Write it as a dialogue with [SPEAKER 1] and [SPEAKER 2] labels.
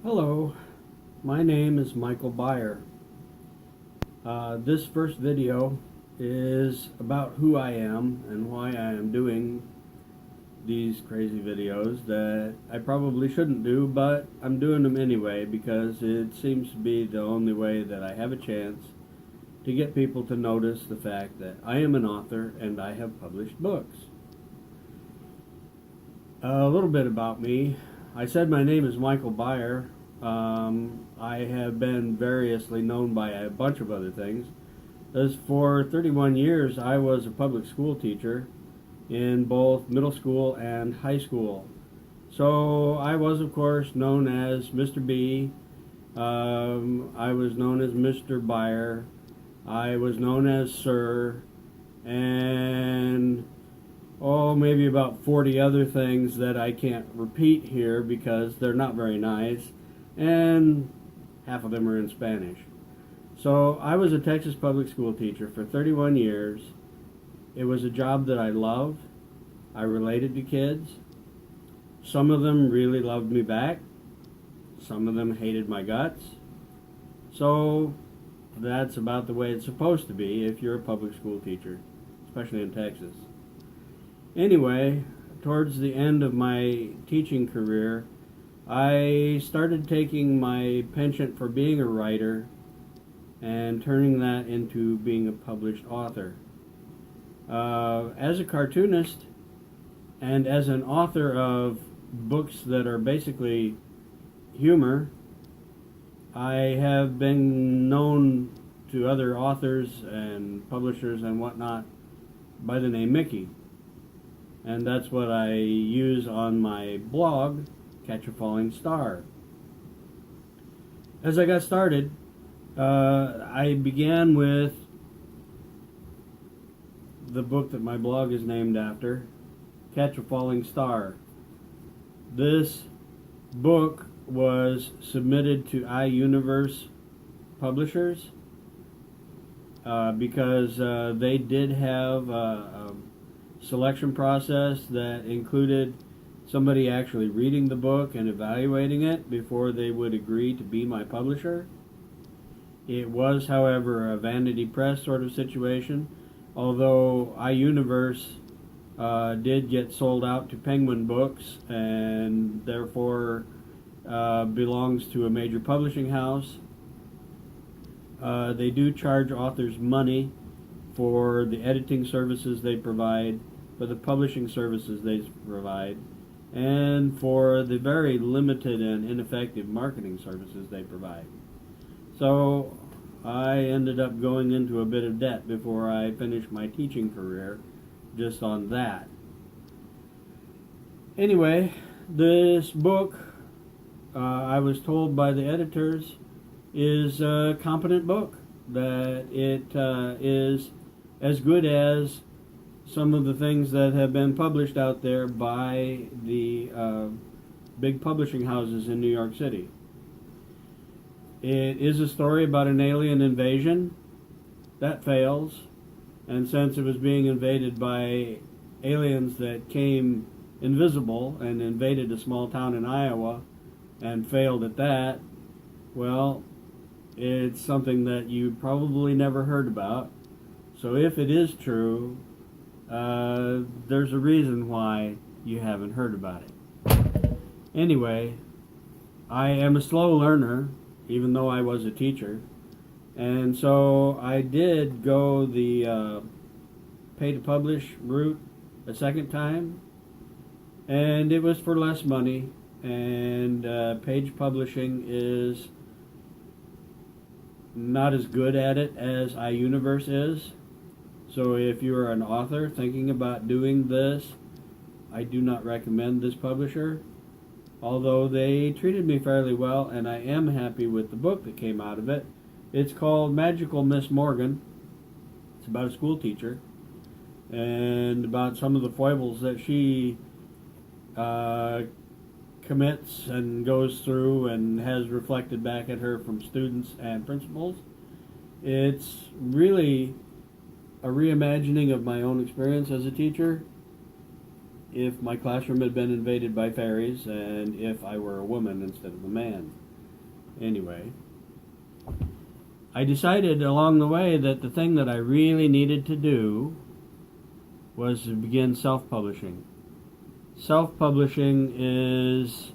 [SPEAKER 1] Hello, my name is Michael Byer. This first video is about who I am and why I am doing these crazy videos that I probably shouldn't do, but I'm doing them anyway because it seems to be the only way that I have a chance to get people to notice the fact that I am an author and I have published books. A little bit about me. I said my name is Michael Byer. I have been variously known by a bunch of other things. As for 31 years, I was a public school teacher in both middle school and high school. So I was, of course, known as Mr. B. I was known as Mr. Byer. I was known as Sir. And maybe about 40 other things that I can't repeat here because they're not very nice, and half of them are in Spanish. So I was a Texas public school teacher for 31 years. It was a job that I loved. I related to kids. Some of them really loved me back. Some of them hated my guts. So that's about the way it's supposed to be if you're a public school teacher, especially in Texas. Anyway, towards the end of my teaching career, I started taking my penchant for being a writer and turning that into being a published author. As a cartoonist and as an author of books that are basically humor, I have been known to other authors and publishers and whatnot by the name Mickey. And that's what I use on my blog, Catch a Falling Star. As I got started, I began with the book that my blog is named after, Catch a Falling Star. This book was submitted to iUniverse publishers because they did have a selection process that included somebody actually reading the book and evaluating it before they would agree to be my publisher. It was, however, a vanity press sort of situation, although iUniverse did get sold out to Penguin Books and therefore belongs to a major publishing house. They do charge authors money for the editing services they provide, for the publishing services they provide, and for the very limited and ineffective marketing services they provide. So I ended up going into a bit of debt before I finished my teaching career just on that. Anyway, this book, I was told by the editors, is a competent book, that it is as good as some of the things that have been published out there by the big publishing houses in New York City. It is a story about an alien invasion. That fails. And since it was being invaded by aliens that came invisible and invaded a small town in Iowa and failed at that, well, it's something that you probably never heard about. So if it is true, there's a reason why you haven't heard about it. Anyway, I am a slow learner, even though I was a teacher. And so I did go the pay-to-publish route a second time. And it was for less money. And page publishing is not as good at it as iUniverse is. So if you are an author thinking about doing this, I do not recommend this publisher, although they treated me fairly well and I am happy with the book that came out of it. It's called Magical Miss Morgan. It's about a school teacher and about some of the foibles that she commits and goes through and has reflected back at her from students and principals. It's really a reimagining of my own experience as a teacher. If my classroom had been invaded by fairies and if I were a woman instead of a man. Anyway, I decided along the way that the thing that I really needed to do was to begin self-publishing. Self-publishing is